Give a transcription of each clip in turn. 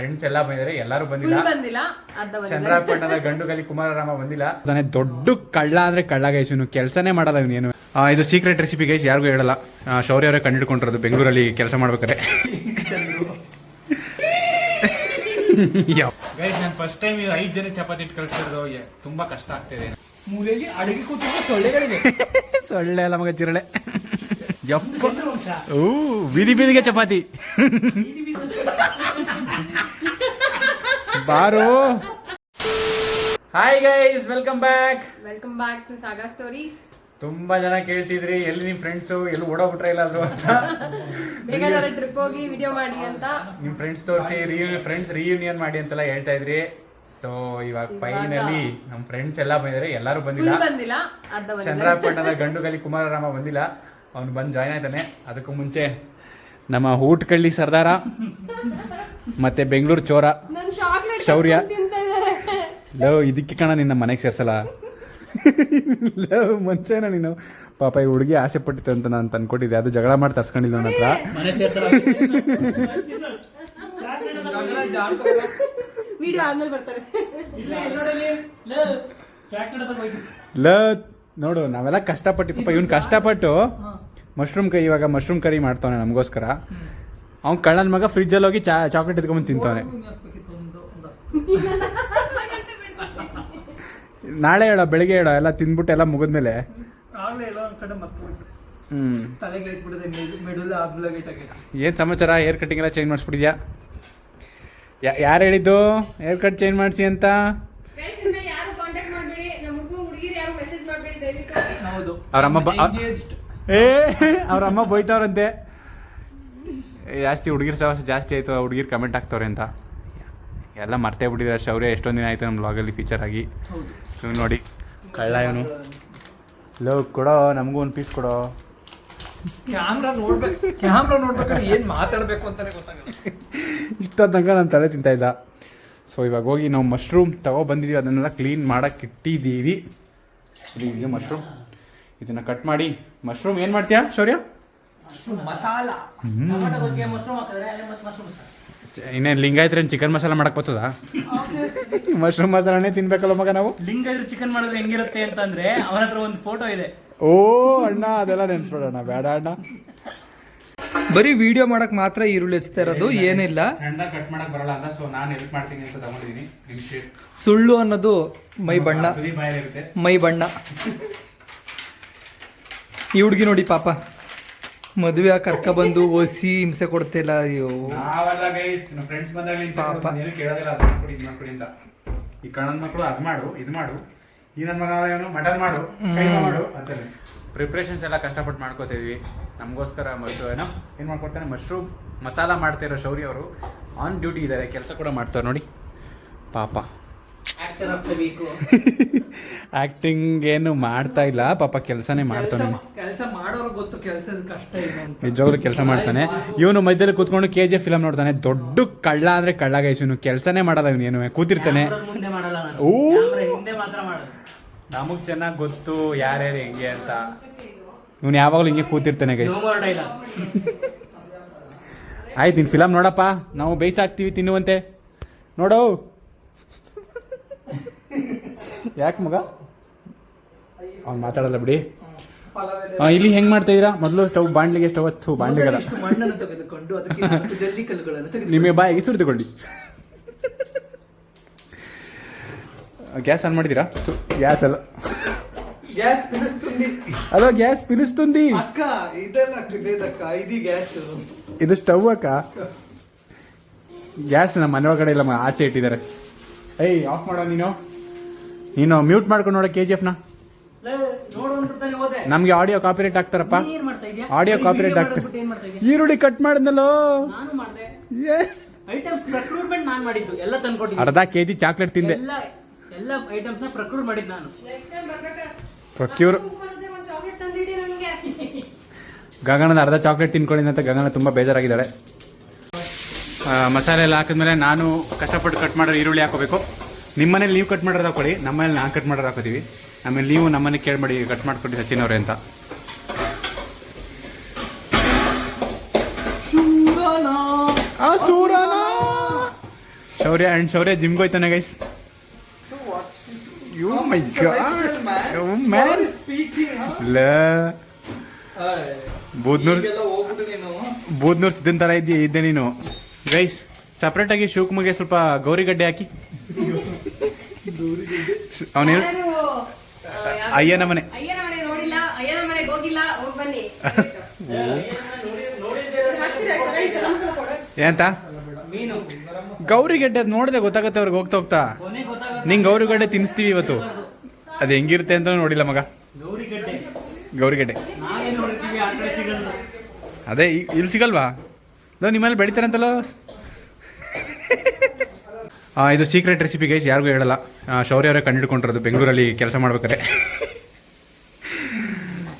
Friends ಎಲ್ಲ ಬಂದಿದ್ದಾರೆ, ಎಲ್ಲರೂ ಬಂದಿಲ್ಲ. ಚಂದ್ರಪಟ್ಟಣದ ಗಂಡುಗಲಿ ಕುಮಾರರಾಮ ಬಂದಿಲ್ಲ. ದೊಡ್ಡ ಕಳ್ಳ ಅಂದ್ರೆ ಕಳ್ಳ ಗೈಸ್, ಇವ್ನು ಕೆಲಸನೇ ಮಾಡಲ್ಲ ಇವನೇನು. ಇದು ಸೀಕ್ರೆಟ್ ರೆಸಿಪಿ ಗೈಸ್, ಯಾರಿಗೂ ಹೇಳಲ್ಲ. ಶೌರ್ಯ ಅವರೇ ಕಂಡಿಡ್ಕೊಂಡಿರೋದು ಬೆಂಗಳೂರಲ್ಲಿ ಕೆಲಸ ಮಾಡ್ಬೇಕಾರೆ. ಗೈಸ್ ನಾನು ಫಸ್ಟ್ ಟೈಮ್ 5 ಜನಕ್ಕೆ ಚಪಾತಿ ಇಟ್ಟು ಕಳಿಸಿರೋದು ತುಂಬಾ ಕಷ್ಟ ಆಗ್ತಿದೆ. ಮೂಲೆಯಲ್ಲಿ ಅಡುಗೆ ಕೂತಿರೋ ಸೊಳ್ಳೆಗಳಿವೆ. ಸೊಳ್ಳೆ ಅಲ್ಲ ಮಗ, ಜಿರಳೆ. ಯಪ್ಪ, ಓ ಬೀದಿ ಬೀದಿಗೆ ಚಪಾತಿ. ಬಾರೋ. Hi guys, welcome back to Saga Stories. ತುಂಬಾ ಜನ ಕೇಳ್ತಿದ್ರಿ ಎಲ್ಲಿ ನಿಮ್ ಫ್ರೆಂಡ್ಸ್ ಎಲ್ಲಿ ಓಡೋಗ್ಬಿಟ್ರೆ ಇಲ್ಲ ಅದು ಅಂತ. ಬೇಗ ಟ್ರಿಪ್ ಹೋಗಿ ವಿಡಿಯೋ ಮಾಡಿ ಅಂತ ನಿಮ್ ಫ್ರೆಂಡ್ಸ್ ತೋರಿಸಿ ಫ್ರೆಂಡ್ಸ್ ರಿಯೂನಿಯನ್ ಮಾಡಿ ಅಂತೆಲ್ಲ ಹೇಳ್ತಾ ಇದ್ರಿ. ಸೊ ಇವಾಗ ಫೈನಲಿ ನಮ್ ಫ್ರೆಂಡ್ಸ್ ಎಲ್ಲ ಬಂದಿದ್ದಾರೆ, ಎಲ್ಲರೂ ಬಂದಿಲ್ಲ. ಚಂದ್ರಪಟ್ಟಣದ ಗಂಡುಗಲಿ ಕುಮಾರರಾಮ ಬಂದಿಲ್ಲ, ಅವ್ನು ಬಂದು ಜಾಯ್ನ್ ಆಯ್ತಾನೆ. ಅದಕ್ಕೂ ಮುಂಚೆ ನಮ್ಮ ಊಟಕಳ್ಳಿ ಸರ್ದಾರ ಮತ್ತೆ ಬೆಂಗಳೂರು ಚೋರ ಶೌರ್ಯ. ಲವ್ ಇದಕ್ಕೆ ಕಣ ನಿನ್ನ ಮನೆಗೆ ಸೇರ್ಸಲ್ಲ. ಲವ್ ಮುಂಚೆನ ನೀನು ಪಾಪ ಈ ಹುಡುಗಿ ಆಸೆ ಪಟ್ಟಿತ್ತು ಅಂತ ನಾನು ತಂದ್ಕೊಟ್ಟಿದ್ದೆ, ಅದು ಜಗಳ ಮಾಡಿ ತರ್ಸ್ಕೊಂಡಿದ್ದ ನನ್ನ ಹತ್ರ. ಲವ್ ನೋಡು, ನಾವೆಲ್ಲ ಕಷ್ಟಪಟ್ಟು ಪಾಪ ಇವ್ನು ಕಷ್ಟಪಟ್ಟು ಇವಾಗ ಮಶ್ರೂಮ್ ಕರಿ ಮಾಡ್ತಾನೆ ನಮಗೋಸ್ಕರ. ಅವ್ನು ಕಳ್ಳನ ಮಗ ಫ್ರಿಜ್ಜಲ್ಲಿ ಹೋಗಿ ಚಾಕ್ಲೇಟ್ ಎತ್ಕೊಂಡ್ಬಂದು ತಿಂತಾನೆ. ನಾಳೆ ಹೇಳೋ, ಬೆಳಿಗ್ಗೆ ಹೇಳೋ, ಎಲ್ಲ ತಿಂದ್ಬಿಟ್ಟು ಎಲ್ಲ ಮುಗಿದ್ಮೇಲೆ. ಏನ್ ಸಮಾಚಾರ? ಹೇರ್ ಕಟಿಂಗ್ ಎಲ್ಲ ಚೇಂಜ್ ಮಾಡಿಸ್ಬಿಟ್ಟಿದ್ಯಾ? ಯಾರು ಹೇಳಿದ್ದು ಹೇರ್ ಕಟ್ ಚೇಂಜ್ ಮಾಡಿಸಿ ಅಂತ? ಅವ್ರಮ್ಮ ಬೈತಾವ್ರಂತೆ, ಜಾಸ್ತಿ ಹುಡುಗಿರ್ ಸವಾಸ ಜಾಸ್ತಿ ಆಯ್ತು, ಹುಡುಗಿರ್ ಕಮೆಂಟ್ ಹಾಕ್ತವ್ರೆ ಅಂತ. ಎಲ್ಲ ಮರ್ತೇ ಬಿಟ್ಟಿದ್ದಾರೆ. ಶೌರ್ಯ ಎಷ್ಟೊಂದು ದಿನ ಆಯ್ತು ನಮ್ಮ ಬ್ಲಾಗಲ್ಲಿ ಫೀಚರ್ ಆಗಿ. ಇವ್ ನೋಡಿ ಕಳ್ಳ ಇವನು. ಲವ್ ಕೊಡೋ, ನಮಗೂ ಒಂದು ಪೀಸ್ ಕೊಡೋ. ಕ್ಯಾಮ್ರಾ ನೋಡ್ಬೇಕಾದ್ರೆ ಏನ್ ಮಾತಾಡ್ಬೇಕು ಅಂತಾನೆ ಗೊತ್ತಾಗಲ್ಲ. ಇಷ್ಟೊಂದು ತನಕ ನಾನು ತಲೆ ತಿಂತಾ ಇದ್ದ. ಸೊ ಇವಾಗ ಹೋಗಿ ನಾವು ಮಶ್ರೂಮ್ ಬಂದಿದ್ದೀವಿ, ಅದನ್ನೆಲ್ಲ ಕ್ಲೀನ್ ಮಾಡಕ್ಕೆ ಇಟ್ಟಿದ್ದೀವಿ. ಇದು ಮಶ್ರೂಮ್, ಇದನ್ನ ಕಟ್ ಮಾಡಿ. ಮಶ್ರೂಮ್ ಏನ್ ಮಾಡ್ತೀಯಾ ಶೌರ್ಯ? ಮಸಾಲ. ಇನ್ನೇನು ಲಿಂಗಾಯತ್ರೆ ಚಿಕನ್ ಮಸಾಲ ಮಾಡಕ್ ಬರ್ತದ? ಮಶ್ರೂಮ್ ಮಸಾಲನೇ ತಿನ್ಬೇಕಲ್ಲ ಮಗ ನಾವು. ಲಿಂಗಾಯತ್ರೆ ಚಿಕನ್ ಮಾಡೋದು ಹೆಂಗಿರುತ್ತೆ ಅಂತಂದ್ರೆ ಅವನ ಹತ್ರ ಒಂದು ಫೋಟೋ ಇದೆ. ಓ ಅಣ್ಣ, ಅದೆಲ್ಲ ನೆನ್ಸ್ಬಿಡೋಣ ಬೇಡ ಅಣ್ಣ. ಬರೀ ವಿಡಿಯೋ ಮಾಡಕ್ ಮಾತ್ರ ಈರುಳ್ಳಿ ಹಚ್ತಾ ಇರೋದು, ಏನಿಲ್ಲ. ಸಣ್ಣ ಕಟ್ ಮಾಡಕ್ ಬರಲ್ಲ ಅಂತ ಸೊ ನಾನು ಹೆಲ್ಪ್ ಮಾಡ್ತೀನಿ ಅಂತ ತಗೊಂಡಿದ್ದೀನಿ. ಸುಳ್ಳು ಅನ್ನೋದು ಮೈ ಬಣ್ಣ. ಮೈ ಬಣ್ಣ. ಈ ಹುಡುಗಿ ನೋಡಿ ಪಾಪ ಮದುವೆ ಕರ್ಕ ಬಂದು ಒಸಿ ಹಿಂಸೆ ಕೊಡ್ತಿಲ್ಲ. ಅಯ್ಯೋ ಫ್ರೆಂಡ್ಸ್ ಬಂದಾಗ ಪಾಪ ಏನು ಕೇಳೋದಿಲ್ಲ, ಮಾಡ್ಕೊಡಿ ಅಂತ. ಈ ಕಣ್ಣನ ಮಕ್ಕಳು ಅದ್ ಮಾಡು ಇದು ಮಾಡು, ಈ ನನ್ನ ಮಗ ಏನು ಮಟನ್ ಮಾಡು ಮಾಡು ಅಂತ ಪ್ರಿಪ್ರೇಷನ್ಸ್ ಎಲ್ಲ ಕಷ್ಟಪಟ್ಟು ಮಾಡ್ಕೋತಿದ್ವಿ ನಮಗೋಸ್ಕರ. ಏನು ಮಾಡ್ಕೊಡ್ತಾನೆ, ಮಶ್ರೂಮ್ ಮಸಾಲ ಮಾಡ್ತಿರೋ ಶೌರ್ಯ ಅವರು ಆನ್ ಡ್ಯೂಟಿ ಇದ್ದಾರೆ, ಕೆಲಸ ಕೂಡ ಮಾಡ್ತಾರೆ ನೋಡಿ ಪಾಪ. ಆಕ್ಟಿಂಗ್ ಏನು ಮಾಡ್ತಾ ಇಲ್ಲ ಪಾಪ, ಕೆಲಸನೇ ಮಾಡ್ತಾನೆ. ನಿಜವಾಗ್ಲೂ ಕೆಲಸ ಮಾಡ್ತಾನೆ. ಇವನು ಮಧ್ಯದಲ್ಲಿ ಕೂತ್ಕೊಂಡು KGF ಫಿಲಮ್ ನೋಡ್ತಾನೆ. ದೊಡ್ಡ ಕಳ್ಳ ಅಂದ್ರೆ ಕಳ್ಳ ಗೈಸ್, ಇವನು ಕೆಲಸನೇ ಮಾಡಲ್ಲ. ಇವನು ಏನು ಕೂತಿರ್ತಾನೆ. ಓ ನಮಗ್ ಚೆನ್ನಾಗಿ ಗೊತ್ತು ಯಾರ್ಯಾರು ಹೆಂಗೆ ಅಂತ. ಇವನು ಯಾವಾಗಲೂ ಹಿಂಗೆ ಕೂತಿರ್ತಾನೆ ಗೈಸ್. ಆಯ್ತು, ನೀನು ಫಿಲಮ್ ನೋಡಪ್ಪ, ನಾವು ಬೇಯಿಸಾಕ್ತೀವಿ ತಿನ್ನುವಂತೆ ನೋಡು. ಯಾಕೆ ಮಗ ಅವ್ನು ಮಾತಾಡಲ್ಲ ಬಿಡಿ. ಇಲ್ಲಿ ಹೆಂಗ್ ಮಾಡ್ತಾ ಇದೀರಾ? ಮೊದಲು ಬಾಂಡ್ಲಿಗೆ ಸ್ಟವ್ ಹಚ್ಚು. ಬಾಂಡ್ಲಿಗಲ್ಲ, ನಿಮಗೆ ಬಾಯಿಗೆ ಸುರಿದುಕೊಳ್ಳಿ. ಗ್ಯಾಸ್ ಆನ್ ಮಾಡಿದ್ದೀರಾ? ಗ್ಯಾಸ್ ಅಲ್ಲ, ಅಲೋ ಗ್ಯಾಸ್ ಪಿಲಿಸ್ತು. ಇದು ಸ್ಟವ್ ಅಕ್ಕ, ಗ್ಯಾಸ್ ನಮ್ಮ ಮನೆ ಒಳಗಡೆ ಇಲ್ಲ, ಆಚೆ ಇಟ್ಟಿದ್ದಾರೆ. ಏಯ್ ಆಫ್ ಮಾಡೋ ನೀನು ಮ್ಯೂಟ್ ಮಾಡ್ಕೊಂಡು ನೋಡ KGF ನ. ನಮ್ಗೆ ಆಡಿಯೋ ಕಾಪಿರೈಟ್ ಆಗ್ತಾರಪ್ಪ, ಆಡಿಯೋ ಕಾಪಿರೈಟ್ ಆಗ್ತಾರೆ. ಈರುಳ್ಳಿ ಕಟ್ ಮಾಡಿದ್ನಲ್ಲೋ, ಅರ್ಧ KG ಚಾಕ್ಲೇಟ್ ತಿಂದೆ. ಪ್ರೊಕ್ಯೂರ್ ಗಗನದ ಅರ್ಧ ಚಾಕ್ಲೇಟ್ ತಿನ್ಕೊಂಡಿದ್ದಂತ ಗಗನ ತುಂಬ ಬೇಜಾರಾಗಿದ್ದಾಳೆ. ಮಸಾಲೆ ಎಲ್ಲ ಹಾಕಿದ್ಮೇಲೆ ನಾನು ಕಷ್ಟಪಟ್ಟು ಕಟ್ ಮಾಡೋ ಈರುಳ್ಳಿ ಹಾಕೋಬೇಕು. ನಿಮ್ಮನೇಲಿ ನೀವು ಕಟ್ ಮಾಡೋದು ಹಾಕೊಳ್ಳಿ, ನಮ್ಮನೇಲಿ ನಾನು ಕಟ್ ಮಾಡೋದು ಹಾಕೋತೀವಿ. ಆಮೇಲೆ ನೀವು ನಮ್ಮನೆ ಕೇಳ್ಬೇಡಿ ಕಟ್ ಮಾಡ್ಕೊಡಿ ಸಚಿನ್ ಅವರೇ ಅಂತ. ಶೌರ್ಯ ಜಿಮ್ಗೆ ಹೋಯ್ತಾನೆ guys. You my god you man ಬೂದ್ನೂರ್ ಸಿದ್ಧನ್ ಥರ ಇದ್ದೆ ನೀನು ಗೈಸ್. ಸಪ್ರೇಟಾಗಿ ಶಿವಕುಮಾರ್ಗೆ ಸ್ವಲ್ಪ ಗೌರಿಗಡ್ಡೆ ಹಾಕಿ. ಅವನೇನು ಅಯ್ಯನ ಮನೆ ಅಯ್ಯನ ಮನೆ ನೋಡಿಲ್ಲ, ಅಯ್ಯನ ಮನೆಗೆ ಹೋಗಿಲ್ಲ, ಹೋಗಿ ಬನ್ನಿ. ಏನಂತ ಗೌರಿಗಡ್ಡೆ ಅದು ನೋಡಿದ್ರೆ ಗೊತ್ತಾಗುತ್ತೆ ಅವ್ರಿಗೆ ಹೋಗ್ತಾ ಹೋಗ್ತಾ. ನಿಂಗೆ ಗೌರಿಗಡ್ಡೆ ತಿನ್ನಿಸ್ತೀವಿ ಇವತ್ತು. ಅದು ಹೆಂಗಿರುತ್ತೆ ಅಂತ ನೋಡಿಲ್ಲ ಮಗ. ಗೌರಿಗಡ್ಡೆ ಅದೇ ಇಲ್ಲಿ ಸಿಗಲ್ವಾ? ನಿಮ್ಮಲ್ಲಿ ಬೆಳಿತಾರಂತಲ್ಲ. ಇದು ಸೀಕ್ರೆಟ್ ರೆಸಿಪಿ ಗೈಸ್, ಯಾರಿಗೂ ಹೇಳಲ್ಲ. ಶೌರ್ಯ ಅವರೇ ಕಂಡುಹಿಡ್ಕೊಂಡಿರೋದು ಬೆಂಗಳೂರಲ್ಲಿ ಕೆಲಸ ಮಾಡ್ಬೇಕಾರೆ.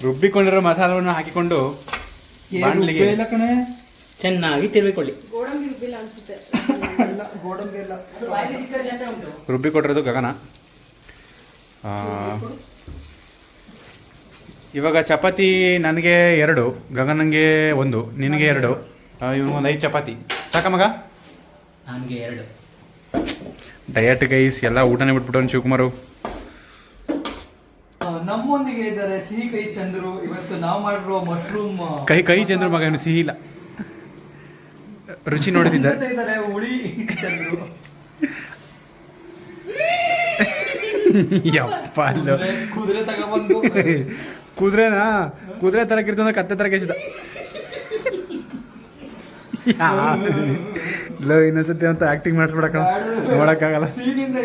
ರುಬ್ಬಿಕೊಂಡಿರೋ ಮಸಾಲವನ್ನು ಹಾಕಿಕೊಂಡು ಬಾಣಲಿಗೆ ಚೆನ್ನಾಗಿ ತಿರುಗಿಕೊಳ್ಳಿ. ಗೋಡಂಬಿ ರುಬ್ಬಿಲ್ಲ ಅನ್ಸುತ್ತೆ. ರುಬ್ಬಿಕೊಟ್ಟಿರೋದು ಗಗನ. ಇವಾಗ ಚಪಾತಿ ನನಗೆ 2, ಗಗನಂಗೆ 1, ನಿನಗೆ 2, ಇವನು ಒಂದು 5 ಚಪಾತಿ ಸಾಕ ಮಗ? ನನಗೆ 2. ಡಯಟ್ ಗೈಸ್, ಎಲ್ಲ ಊಟನೇ ಬಿಟ್ಬಿಟ್ಟು ಶಿವಕುಮಾರು. ನಮ್ಮೊಂದಿಗೆ ಇದ್ದಾರೆ ಸಿಹಿ ಕೈ ಚಂದ್ರು. ಇವತ್ತು ನಾವು ಮಾಡಿರೋ ಮಶ್ರೂಮ್ ಕೈ ಚಂದ್ರು ಮಗ, ಇವನು ಸಿಹಿ ಇಲ್ಲ, ರುಚಿ ನೋಡ್ತಿದ್ದಾರೆ. ಹುಳಿ ಚಂದ್ರು. ಯಪ್ಪ ಕುದುರೆ ತಗೊಬಂದು ಕುದುರೆ ತರ ಕಿರ್ತಂದ್ರೆ ಕತ್ತೆ ತರ ಕೆಸಿದ. ಇನ್ನೊಂದ್ಸತಿ ಅಂತ ಆಕ್ಟಿಂಗ್ ಮಾಡಿಸ್ಬಿಡಕ ನೋಡಕ್ಕಾಗಲ್ಲ. ಸೀನಿಂದ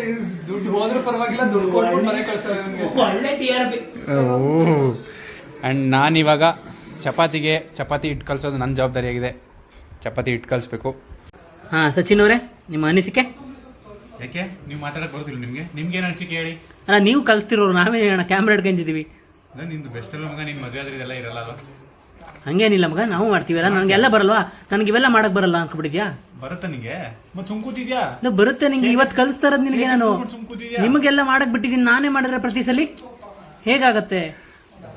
ದುಡ್ಡು ಹೋದ್ರೆ ಪರವಾಗಿಲ್ಲ, ದುಡ್ಡು ಕೊಟ್ಬಿಟ್ಟು ಮನೆ ಕಳ್ಸೋದು. ಒಳ್ಳೆ TRP. ಆ್ಯಂಡ್ ನಾನಿವಾಗ ಚಪಾತಿ ಹಿಟ್ಟು ಕಲಿಸೋದು ನನ್ನ ಜವಾಬ್ದಾರಿಯಾಗಿದೆ. ಚಪಾತಿ ಹಿಟ್ಟು ಕಲಿಸ್ಬೇಕು. ಹಾಂ, ಸಚಿನ್ ಅವರೇ ನಿಮ್ಮ ಅನಿಸಿಕೆ? ಯಾಕೆ ನೀವು ಮಾತಾಡೋಕೆ ಬರೋದಿಲ್ಲ ನಿಮ್ಗೇನು ಅನಿಸಿಕೆ ಹೇಳಿ? ಅಲ್ಲ, ನೀವು ಕಲಿಸ್ತಿರೋರು, ನಾವೇ ಹೇಳೋಣ, ಕ್ಯಾಮ್ರಾ ಹಿಡ್ಕೊಂಡಿದ್ದೀವಿ. ನಿಂದು ಬೆಸ್ಟ್ ಅಲ್ಲ ಮಗ, ನಿನ್ನ ಮದುವೆ ಆದ್ರೆ ಇದೆಲ್ಲ ಇರಲ್ಲ ಅಲ್ವಾ? ಹಂಗೇನಿಲ್ಲ ಮಗ, ನಾವು ಮಾಡ್ತೀವಲ್ಲ. ನನಗೆಲ್ಲ ಬರಲ್ವಾ? ನನಗೆ ಇವೆಲ್ಲ ಮಾಡಕ್ ಬರಲ್ಲ ಅನ್ಕೊಬಿಟ್ಟಿದ್ಯಾ? ಬರುತ್ತೆ ನಿಂಗೆ, ಮತ್ತೆ ಸುಮ್ಕೂತಿದ್ಯಾ? ಬರುತ್ತೆ ನಿಂಗೆ. ಇವತ್ತು ಕಲಿಸ್ತಾ ಇರೋದು ನಿನಗೆ. ನಾನು ನಿಮಗೆಲ್ಲ ಮಾಡಕ್ ಬಿಟ್ಟಿದ್ದೀನಿ. ನಾನೇ ಮಾಡಿದ್ರೆ ಪ್ರತಿ ಸಲ ಹೇಗಾಗತ್ತೆ?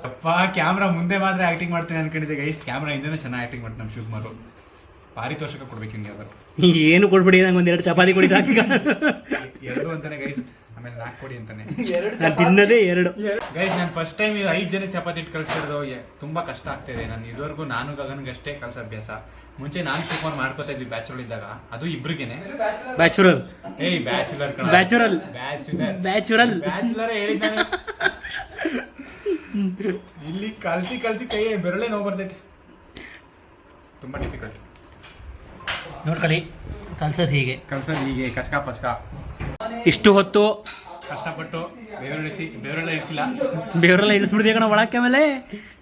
ಅಪ್ಪ ಕ್ಯಾಮ್ರಾ ಮುಂದೆ ಮಾತ್ರ ಆಕ್ಟಿಂಗ್ ಮಾಡ್ತೇನೆ ಅನ್ಕೊಂಡಿದ್ದೆ ಗೈಸ್. ಕ್ಯಾಮ್ರಾ ಹಿಂದೆನೇ ಚೆನ್ನಾಗಿ ಆಕ್ಟಿಂಗ್ ಮಾಡ್ತೀನಿ ನಮ್ಮ ಶಿವಕುಮಾರು. ಪಾರಿತೋಷಕ ಕೊಡ್ಬೇಕು ಹಿಂಗೆ ಯಾವ್ದಾರು. ಏನು ಕೊಡ್ಬಿಡಿ, ನಂಗೆ 1-2 ಚಪಾತಿ ಕೊಡಿ ಸಾಕೀಗ. 2 ಅಂತಾನೆ ಗೈಸ್, ಆಮೇಲೆ 4 ಕೊಡಿ ಅಂತಾನೆ. ನಾನು ತಿನ್ನದೇ 2 ಗೈಸ್. ನಾನು ಫಸ್ಟ್ ಟೈಮ್ 5 ಜನಕ್ಕೆ ಚಪಾತಿ ಇಟ್ಟು ಕಲಿಸ್ತಿರೋದು ತುಂಬಾ ಕಷ್ಟ ಆಗ್ತಿದೆ. ನಾನು ಇದುವರೆಗೂ ನಾನು ಗಗನ್ಗೆ ಅಷ್ಟೇ ಕಲ್ಸ ಅಭ್ಯಾಸ. ಮುಂಚೆ ನಾನು ಶಿವಕುಮಾರ್ ಮಾಡ್ಕೋತಾ ಇದ್ವಿ ಬ್ಯಾಚುಲರ್ ಇದ್ದಾಗ, ಅದು ಇಬ್ರಿಗೇನೆ. ಬ್ಯಾಚುರಲ್ ಹೇಳಿದ್ದಾನೆ. ಇಲ್ಲಿ ಕಲ್ಸಿ ಕೈ ಬೆರಳೇ ನೋವು ಬರ್ತೈತೆ. ತುಂಬಾ ಡಿಫಿಕಲ್ಟ್. ನೋಡ್ಕೊಳ್ಳಿ, ಕಲ್ಸೋದು ಹೀಗೆ ಕಚ್ಕ ಪಚ್ಕ. ಇಷ್ಟು ಹೊತ್ತು ಕಷ್ಟಪಟ್ಟು ಬೆವರೆಲ್ಲ ಇಳಿಸಿಲ್ಲ, ಬೇರೆಲ್ಲ ಇಳಿಸ್ಬಿಡ್ತೀವಿ ಕಣ ಒಳಕ್ಕೆ. ಮೇಲೆ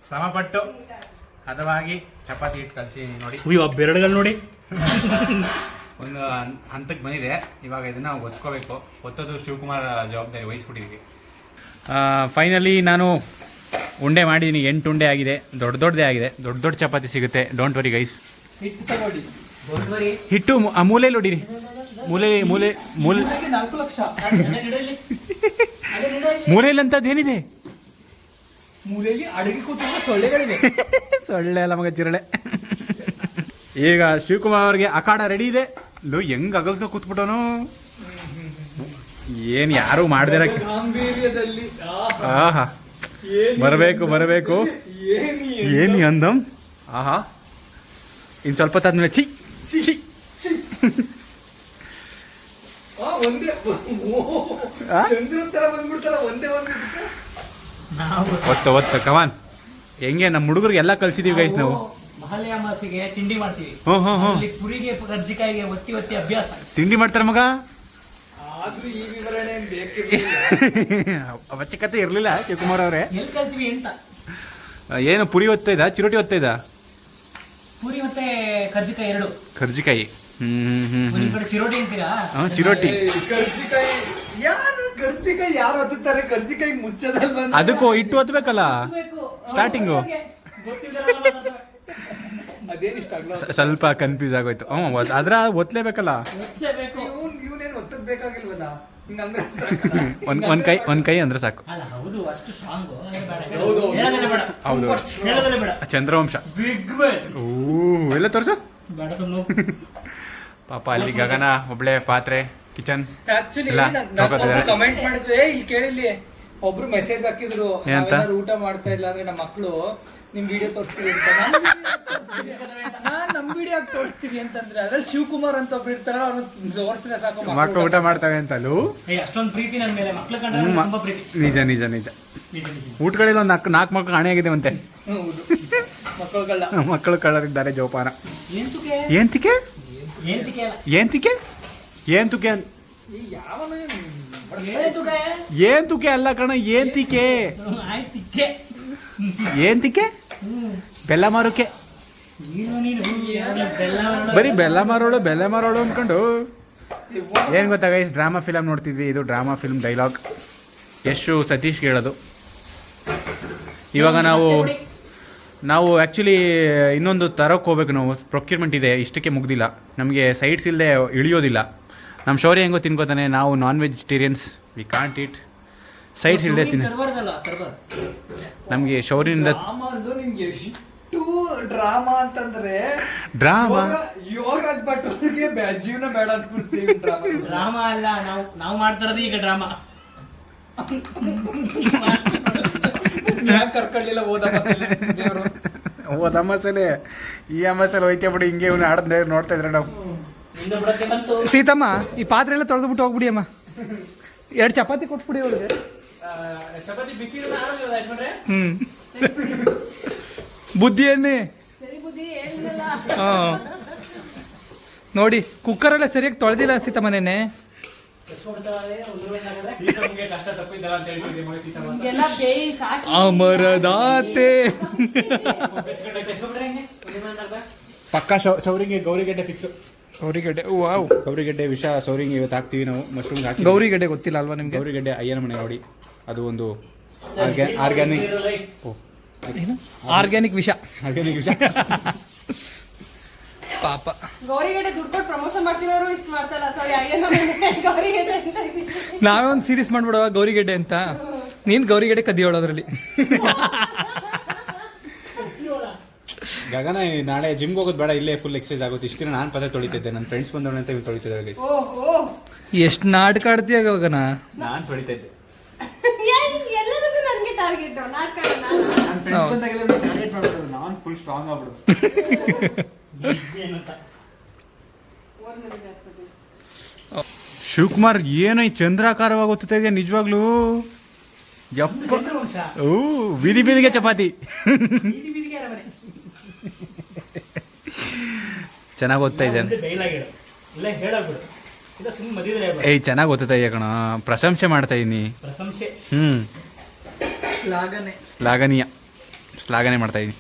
ಶ್ರಮಪಟ್ಟು ಹದವಾಗಿ ಚಪಾತಿ ಹಿಟ್ಟು ಕಲಸಿ ನೋಡಿ. ಬೆರಳುಗಳು ನೋಡಿ. ಒಂದು ಹಂತಕ್ಕೆ ಬಂದಿದೆ. ಇವಾಗ ಇದನ್ನ ಒತ್ಕೋಬೇಕು. ಒತ್ತೋದು ಶಿವಕುಮಾರ್ ಜವಾಬ್ದಾರಿ ವಹಿಸ್ಬಿಟ್ಟಿದ್ದೀವಿ. ಫೈನಲಿ ನಾನು ಉಂಡೆ ಮಾಡಿದ್ದೀನಿ. 8 ಉಂಡೆ ಆಗಿದೆ. ದೊಡ್ಡದೇ ಆಗಿದೆ. ದೊಡ್ಡ ಚಪಾತಿ ಸಿಗುತ್ತೆ. Don't worry guys. ಹಿಟ್ಟು ಆ ಮೂಲೆಯಲ್ಲಿ ಹೊಡೀರಿ. ಮೂಲೆ 4 ಲಕ್ಷ. ಮೂಲೆಯಲ್ಲಿ ಅಂತದ್ದು ಏನಿದೆ? ಮೂಲೆಯಲ್ಲಿ ಅಡಗಿ ಕೂತ್ಕೊಂಡು ಸೊಳ್ಳೆಗಳಿವೆ. ಸೊಳ್ಳೆ ಅಲ್ಲ ಮಗ, ಜಿರಳೆ. ಈಗ ಶಿವಕುಮಾರ್ ಅವ್ರಿಗೆ ಅಖಾಡ ರೆಡಿ ಇದೆ. ಹೆಂಗ್ ಅಗಲ್ಸ್ಕೊ ಕೂತ್ಬಿಟ್ಟವನು. ಏನ್ ಯಾರು ಮಾಡ್ದಿರ. ಆಹಾ, ಬರಬೇಕು. ಏನಿ ಅಂದಂ. ಆಹಾ, ಇನ್ ಸ್ವಲ್ಪ ಹೊತ್ತಾದ್ಮೇಲೆ ಛೀ. ಒತ್ತ ಕಮಾನ್. ಹೆಂಗೆ ನಮ್ಮ ಹುಡುಗರಿಗೆ ಎಲ್ಲ ಕಲ್ಸಿದೀವಿ ಗೈಸ್ ನಾವು. ಮಹಲ್ಯ ಅಮಾಸಿಗೆ ತಿಂಡಿ ಮಾಡ್ತೀವಿ. ಹ್ಞೂ ಪುರಿಗೆ ಕರ್ಜಿಕಾಯಿಗೆ ಒತ್ತಿ ಅಭ್ಯಾಸ. ತಿಂಡಿ ಮಾಡ್ತಾರೆ ಮಗ. ಆದ್ರೂ ಈ ವಿವರಣೆ ಅವಶ್ಯಕತೆ ಇರಲಿಲ್ಲ ಶಿವಕುಮಾರ್ ಅವರೇ. ಎಲ್ಲಿ ಕಲ್ತೀವಿ ಅಂತ. ಏನು ಪುರಿ ಒತ್ತೈದ, ಚಿರೋಟಿ ಒತ್ತೈದ? ಪುರಿ ಮತ್ತೆ ಕರ್ಜಿಕಾಯಿ 2. ಕರ್ಜಿಕಾಯಿ. ಚಿರೋಟಿ ಅಂತೀರಾ? ಚಿರೋಟಿ. ಕರ್ಜಿಕಾಯಿ ಯಾರು ಹತ್ತುತ್ತಾರೆ? ಕರ್ಜಿಕಾಯಿ ಮುಚ್ಚದಲ್ಲಿ ಅದಕ್ಕೂ ಇಟ್ಟು ಒತ್ತಬೇಕಲ್ಲ ಸ್ಟಾರ್ಟಿಂಗು. ಸ್ವಲ್ಪ ಕನ್ಫ್ಯೂಸ್ ಆಗೋಯ್ತು. ಅದ್ರ ಒತ್ತಲೇಬೇಕಲ್ಲ. ಒಂದ್ ಕೈ ಅಂದ್ರೆ ಸಾಕು. ಹೌದು, ಚಂದ್ರವಂಶ. ಎಲ್ಲ ತೋರ್ಸು. ಪಾಪ ಅಲ್ಲಿ ಗಗನ ಒಬ್ಳೆ ಪಾತ್ರೆ ಕಿಚನ್ ಆಕ್ಚುಲಿ ಇಲ್ಲ, ತೊಳ್ಕೊತಿದ್ದಾರೆ. ಕಮೆಂಟ್ ಮಾಡಿದ್ರೆ ಇಲ್ಲಿ ಕೇಳಿಲ್ಲಿ ಒಬ್ರು ಮೆಸೇಜ್ ಹಾಕಿದ್ರು ಏನಂತ? ನಾವೆಲ್ಲಾರು ಊಟ ಮಾಡ್ತಾ ಇಲ್ಲ ಅಂದ್ರೆ ನಮ್ಮ ಮಕ್ಕಳು ನಿಮ್ ವಿಡಿಯೋ ತೋರಿಸ್ತೀವಿ ಅಂತ ನಾನ್ ನಮ್ ವಿಡಿಯೋ ತೋರಿಸ್ತೀವಿ ಅಂತಂದ್ರೆ ಅದ್ರಲ್ಲಿ ಶಿವಕುಮಾರ್ ಅಂತ ಒಬ್ರು ಇರ್ತಾರ ಅವ್ರು ತೋರಿಸಿದ್ರೆ ಸಾಕು ಮಕ್ಕಳು ಊಟ ಮಾಡ್ತವೆ ಅಂತಲೂ. ಅಷ್ಟೊಂದು ಪ್ರೀತಿ ನನ್ನ ಮೇಲೆ ಮಕ್ಳು ಕಂಡ್ರೆ ನಂಗೆ ತುಂಬಾ ಪ್ರೀತಿ. ನಿಜ ನಿಜ ನಿಜ. ಊಟಗಳಲ್ಲಿ ಒಂದು ನಾಲ್ಕು ಮಕ್ಕಳು ಕಾಣೆಯಾಗಿದೆ ಅಂತೆ. ಹೌದು ಮಕ್ಕಳುಗಳ ಮಕ್ಕಳು ಕಳ್ಳರಿದ್ದಾರೆ ಜೋಪಾನ. ಏಂತುಕೆ ಏಂತಿಕೆ ಏಂತಿಕೆ ಅಲ್ಲ ಏಂತಿಕೆ ಏಂತುಕೆ ಯಾವನೇ ಏಂತುಕೆ ಏಂತುಕೆ ಅಲ್ಲ ಕಣ, ಏಂತಿಕೆ. ಆಯ್ತಿಕೆ ಏಂತಿಕೆ ಬೆಲ್ಲ ಮಾರೋಕೆ. ನೀನು ಬರೀ ಬೆಲ್ಲ ಮಾರೋಳು ಅಂದ್ಕೊಂಡು ಏನು ಗೊತ್ತಾ ಗೈಸ್, ಡ್ರಾಮಾ ಫಿಲಮ್ ನೋಡ್ತಿದ್ವಿ. ಇದು drama film dialogue Yashu Satish ಹೇಳೋದು. ಇವಾಗ ನಾವು ಆ್ಯಕ್ಚುಲಿ ಇನ್ನೊಂದು ತರಕ್ಕೆ ಹೋಗ್ಬೇಕು. ನಾವು ಪ್ರೊಕ್ಯೂರ್ಮೆಂಟ್ ಇದೆ, ಇಷ್ಟಕ್ಕೆ ಮುಗ್ದಿಲ್ಲ. ನಮಗೆ ಸೈಡ್ಸ್ ಇಲ್ಲದೆ ಇಳಿಯೋದಿಲ್ಲ. ನಮ್ಮ ಶೌರ್ಯ ಹೆಂಗೋ ತಿನ್ಕೋತಾನೆ, ನಾವು non vegetarians, we can't eat sides ಇಲ್ಲದೆ ತಿನ್ನ. ನಮಗೆ ಶೌರ್ಯನಿಂದ ನಿಮ್ಗೆ ಎಷ್ಟು ಡ್ರಾಮಾ ಅಂತಂದ್ರೆ ಡ್ರಾಮಾ ಯೋಗರಾಜ್ ಭಟ್ ಅವ್ರಿಗೆ ಜೀವನ ಬೇಡ ಅನ್ಸ್ಬಿಡ್ತೀವಿ. ಡ್ರಾಮಾ ಅಲ್ಲ, ನಾವು ಮಾಡ್ತಿರೋದು ಈಗ ಡ್ರಾಮಾ. ಯಾಕೆ ಕರ್ಕೊಳ್ಳಿಲ್ಲ ಓದ ಮಸಾಲೆ ಈ ಮಸಾಲೆ ಹೋಯ್ತೆ ಬಿಡಿ. ಹಿಂಗೆ ಇವ್ನು ಆಡದ್ ನೋಡ್ತಾ ಇದ್ರೆ ನಾವು. ಸೀತಮ್ಮ ಈ ಪಾತ್ರೆ ಎಲ್ಲ ತೊಳೆದ್ಬಿಟ್ಟು ಹೋಗ್ಬಿಡಿ ಅಮ್ಮ. 2 ಚಪಾತಿ ಕೊಟ್ಬಿಡಿ ಅವ್ರಿಗೆ. ಬುದ್ಧಿ ಏನೇ ನೋಡಿ, ಕುಕ್ಕರೆಲ್ಲ ಸರಿಯಾಗಿ ತೊಳೆದಿಲ್ಲ ಸೀತಮ್ಮ ನೆನೆ. ಅಮರದಾತೆ ಪಕ್ಕ ಸೌರಿಗೆ ಗೌರಿಗೆಡ್ಡೆ ಫಿಕ್ಸ್. ಗೌರಿಗಡ್ಡೆ ವಾವ್, ಗೌರಿಗೆಡ್ಡೆ ವಿಷ ಸೌರಿಂಗ್ ಇವತ್ತು ಹಾಕ್ತೀವಿ ನಾವು. ಮಶ್ರೂಮ್ ಹಾಕಿ. ಗೌರಿಗಡ್ಡೆ ಗೊತ್ತಿಲ್ಲ ಅಲ್ವಾ ನಿಮ್ಗೆ? ಗೌರಿಗೆಡ್ಡೆ ಅಯ್ಯನ ಮನೆ ನೋಡಿ, ಅದು ಒಂದು ಆರ್ಗ್ಯಾನಿಕ್ ಆರ್ಗ್ಯಾನಿಕ್ ವಿಷ. ಆರ್ಗ್ಯಾನಿಕ್ ವಿಷ. ಪಾಪ ಗೌರಿಗಡ್ಡೆ ದುಡ್ಡು ಕೊಟ್ಟು ಪ್ರಮೋಷನ್ ಮಾಡ್ತಿರೋರು ಇಷ್ಟು ಮಾಡ್ತಲ್ಲ. ಸಾರಿ, ಅಯ್ಯನ ಗೌರಿಗಡ್ಡೆ ಅಂತ ಇದ್ದೀನಿ. ನಾವೇ ಒಂದು ಸೀರೀಸ್ ಮಾಡ್ಬಿಡುವ ಗೌರಿಗಡ್ಡೆ ಅಂತ. ನೀನ್ ಗೌರಿಗಡ್ಡೆ ಕದಿಯೋಳು ಅದರಲ್ಲಿ. ಗಗನ ನಾಳೆ ಜಿಮ್ಗೆ ಹೋಗೋದು ಬೇಡ, ಇಲ್ಲೇ ಫುಲ್ ಎಕ್ಸರ್ಸೈಸ್ ಆಗುತ್ತೆ. ಇಷ್ಟು ದಿನ ನಾನು ಪದ ತೊಳಿತಿದ್ದೆ, ನನ್ನ ಫ್ರೆಂಡ್ಸ್ ಬಂದವಳೆ ಅಂತ ಇವ್ರು ತೊಳಿತಿದ್ದೆ. ಎಷ್ಟು ನಾಟಕ ಆಡ್ತೀಯ ಗಗನ? ನಾನು ತೊಳಿತಾ ಇದ್ದೆ. ಎಲ್ಲದಕ್ಕೂ ನನಗೆ ಟಾರ್ಗೆಟ್ ನಾಟಕ. ನನ್ನ ಫ್ರೆಂಡ್ಸ್ ಬಂದಾಗೆಲ್ಲ ಟಾರ್ಗೆಟ್ ಮಾಡ್ಬಿಡೋದು, ನಾನು ಫುಲ್ ಸ್ಟ್ರಾಂಗ್ ಆಗ್ಬಿಡೋದು. ಶಿವಕುಮಾರ್ ಏನೋ ಈ ಚಂದ್ರಾಕಾರವಾಗಿ ಓದ್ತಾ ಇದೆಯಾ ನಿಜವಾಗ್ಲೂ? ಯಪ್ಪ, ಓ ಬೀದಿ ಬೀದಿಗೆ ಚಪಾತಿ. ಚೆನ್ನಾಗಿ ಓದ್ತಾ ಇದ್ದಾನೆ. ಏಯ್ ಚೆನ್ನಾಗಿ ಓದ್ತಾ ಇದೆಯಾ ಕಣ, ಪ್ರಶಂಸೆ ಮಾಡ್ತಾ ಇದೀನಿ. ಶ್ಲಾಘನೆ ಮಾಡ್ತಾ ಇದೀನಿ.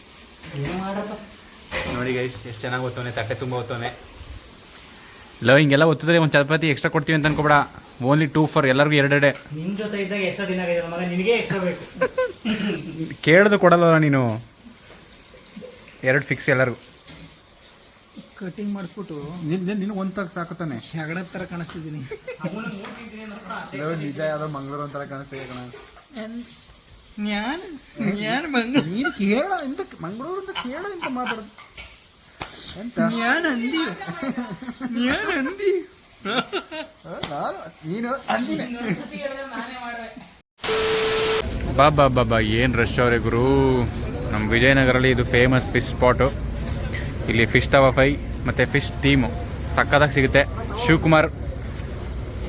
ನೋಡಿ ಗೈಸ್ ಎಷ್ಟು ಚೆನ್ನಾಗಿ ಓದ್ತವನೆ, ತಟ್ಟೆ ತುಂಬ ಓದ್ತವನೆ. ಹಿಂಗೆಲ್ಲ ಓದ್ತಿದ್ರೆ ಒಂದು ಚಪಾತಿ ಎಕ್ಸ್ಟ್ರಾ ಕೊಡ್ತೀವಿ ಅಂತ ಅನ್ಕೋಬೇಡ. ಓನ್ಲಿ 2 ಫಾರ್ ಎಲ್ಲರಿಗೂ 2 ನಿನ್ ಜೊತೆ ಇದ್ದಾಗ ಎಕ್ಸ್ಟ್ರಾ ದಿನ ಆಗಿದೆ ಮಗ, ನಿನಗೆ ಎಕ್ಸ್ಟ್ರಾ ಬೇಕು. ಕೇಳಿದ್ರು ಕೊಡಲ್ಲ ನೀನು. 2 ಫಿಕ್ಸ್ ಎಲ್ಲರಿಗೂ. ಕಟಿಂಗ್ ಮಾಡಿಸ್ಬಿಟ್ಟು ನಿನ್ನ ಒಂತಾಗ ಸಾಕುತ್ತಾನೆ. ಹೆಗಡ ಥರ ಕಾಣಿಸ್ತಿದ್ದೀನಿ. ನಿಜ ಯಾವುದೋ ಮಂಗಳೂರು ಒಂಥರ ಕಾಣಿಸ್ತಿದೆ ಕಣ. ನೀನು ಕೇರಳ ಇಂತ ಮಂಗಳೂರು ಅಂತ ಕೇರಳ ಇಂತ ಮಾತಾಡೋದು ಎಂತ? ಬಾಬಾ ಏನು ರಶ್ ಅವರೇ ಗುರು. ನಮ್ಮ ವಿಜಯನಗರಲ್ಲಿ ಇದು ಫೇಮಸ್ ಫಿಶ್ ಸ್ಪಾಟು. ಇಲ್ಲಿ ಫಿಶ್ ತವಾ ಫ್ರೈ ಮತ್ತು ಫಿಶ್ ಟೀಮು ಸಕ್ಕತ್ತಾಗಿ ಸಿಗುತ್ತೆ. ಶಿವಕುಮಾರ್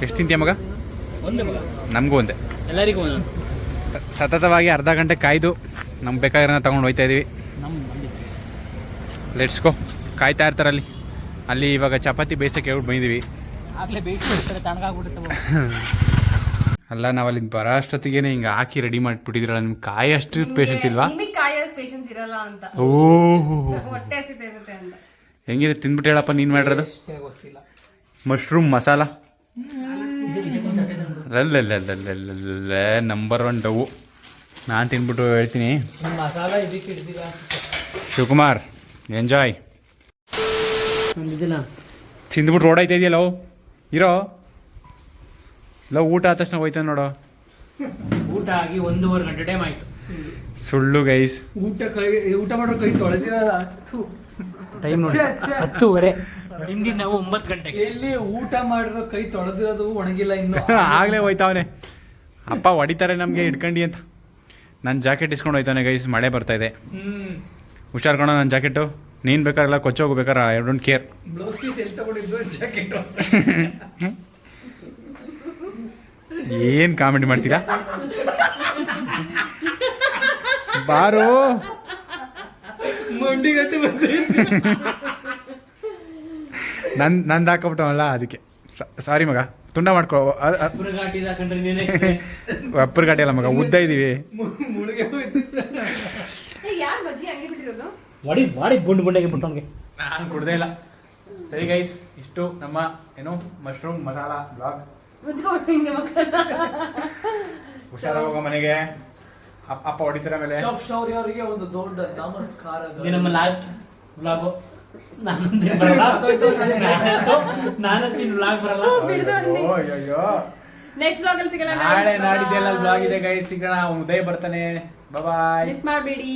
ಎಷ್ಟು ತಿಂತೀಯ ಮಗ? ಒಂದೇ ಮಗ, ನಮಗೂ ಒಂದೇ, ಎಲ್ಲರಿಗೂ ಒಂದು. ಸತತವಾಗಿ ಅರ್ಧ ಗಂಟೆ ಕಾಯ್ದು ನಮ್ಗೆ ಬೇಕಾಗಿರೋನ ತೊಗೊಂಡು ಹೋಗ್ತಾ ಇದ್ದೀವಿ. Let's go. ಕಾಯ್ತಾ ಇರ್ತಾರೆ ಅಲ್ಲಿ ಇವಾಗ ಚಪಾತಿ ಬೇಯಿಸೋಕೆ ಹೇಳ್ಬಿಟ್ಟು ಬಂದಿದ್ದೀವಿ. ಆಗಲೇ ಬೇಯಿಸ್ಬಿಡ್ತಾರೆ, ತಣ್ಣಗಾಗ್ಬಿಡುತ್ತೆ. ಅಲ್ಲ ನಾವು ಅಲ್ಲಿ ಬರೋ ಅಷ್ಟೊತ್ತಿಗೇನೆ ಹಿಂಗೆ ಹಾಕಿ ರೆಡಿ ಮಾಡಿಬಿಟ್ಟಿದ್ರಲ್ಲ, ನಿಮ್ಗೆ ಕಾಯಿ ಅಷ್ಟು ಪೇಷನ್ಸ್ ಇಲ್ವಾ? ನಿಮಗೆ ಕಾಯೋದು ಪೇಷನ್ಸ್ ಇರಲ್ಲ ಅಂತ. ಹೊಟ್ಟೆ ಹಸಿತಿರುತ್ತೆ ಅಂತ. ಹೆಂಗಿದೆ ತಿಂದ್ಬಿಟ್ಟು ಹೇಳಪ್ಪ ನೀನು ಮಾಡಿರೋದು? ಗೊತ್ತಿಲ್ಲ. Mushroom masala number 1 ಡವು. ನಾನು ತಿಂದ್ಬಿಟ್ಟು ಹೇಳ್ತೀನಿ. ಮಸಾಲ ಇದಕ್ಕೆ ಹಿಡ್ದಿಲ್ಲ. ಶಿವಕುಮಾರ್ ಎಂಜಾಯ್. ತಿಂದ್ಬಿಟ್ಟು ರೋಡ್ ಆಯ್ತಾ ಇದೆಯಲ್ಲ ಇರೋ ಊಟ ಆದ ತಕ್ಷಣ ಹೋಯ್ತಾನೆ ನೋಡೋ. ಊಟ ಆಗಿ 1.5 ಗಂಟೆ ಟೈಮ್ ಆಯ್ತು. ಸುಳ್ಳು ಗೈಸ್. ಊಟ ಮಾಡೋ ಕೈ ತೊಳೆದಿರಲ್ಲ. ಟೈಮ್ ನೋಡಿ 10:30. ಹಿಂದಿನ ನಾವು 9 ಗಂಟೆಗೆ ಎಲ್ಲಿ ಊಟ ಮಾಡಿರೋ ಕೈ ತೊಳೆದಿರೋದು ಒಣಗಿಲ್ಲ ಇನ್ನು. ಆಗ್ಲೇ ಹೋಯ್ತಾವನೆ ಅಪ್ಪ ಹೊಡಿತಾರೆ ನಮಗೆ ಇಟ್ಕಂಡಿ ಅಂತ. ನನ್ನ ಜಾಕೆಟ್ ಇಸ್ಕೊಂಡು ಹೋಯ್ತಾನೆ ಗೈಸ್, ಮಳೆ ಬರ್ತಾ ಇದೆ. ಹುಷಾರ್ ಕಣೋ ನನ್ನ ಜಾಕೆಟು. ನೀನು ಬೇಕಾರಲ್ಲ ಕೊಚ್ಚೋಗ್ಬೇಕಾರ, I don't care. Blouse piece ಎಲ್ಲಿ ತಗೊಂಡಿದ್ದು ಜಾಕೆಟ್ ಏನು ಕಾಮಿಡಿ ಮಾಡ್ತೀರಾ ಬಾರು. ಮಂಡಿಗಟ್ಟಿ ಬಂದೈತಿ. ನಂದು ಹಾಕೊಬಿಟ್ಟವಲ್ಲ ಅದಕ್ಕೆ ಸಾರಿ ಮಗ. ತುಂಡ ಮಾಡ್ಕೊ. ಅಪ್ಪರ ಗಾಡಿ ಅಲ್ಲ ಮಗ, ಉದ್ದ ಇದೀವಿ. ಮುಳುಗೆ ಹೋಯ್ತು. ಯಾರು ಬಜ್ಜಿ ಹಂಗೆ ಬಿಟ್ಟಿರೋದು? ಮಾಡಿ ಬುಂಡಿಗೆ ಬಿಟ್ಟವನಿಗೆ. ನಾನು ಕುಡ್ದೇ ಇಲ್ಲ. ಸರಿ ಗೈಸ್, ಇಷ್ಟು ನಮ್ಮ ಏನು ಮಶ್ರೂಮ್ ಮಸಾಲಾ ಬ್ಲಾಗ್. ಮುಚ್ಕೊಂಡು ಹಿಂಗೆ ಮಕ್ಕಳ ಹುಷಾರಾಗಿ ಹೋಗೋ ಮನೆಗೆ. ಅಪ್ಪ ಹೊಡಿತಾರ ಮೇಲೆ. ಶೌರ್ಯ ಅವರಿಗೆ ಒಂದು ದೊಡ್ಡ ನಮಸ್ಕಾರ. ಇದು ನಮ್ಮ ಲಾಸ್ಟ್ ವ್ಲಾಗು. ನಾನಂತೀನಿ ವ್ಲಾಗ್ ಬರಲ್ಲ. ಅಯ್ಯೋ ನೆಕ್ಸ್ಟ್ ಬ್ಲಾಗ್ ಅಲ್ಲಿ ಸಿಗಲ್ಲ. ನಾಳೆ ನಾಡಿದ್ದೆಲ್ಲ ಬ್ಲಾಗ್ ಇದೆ ಗೈಸ್, ಸಿಗೋಣ. ಉದಯ್ ಬರ್ತಾನೆ. ಬಾಯ್. ಮಿಸ್ ಮಾಡಬೇಡಿ.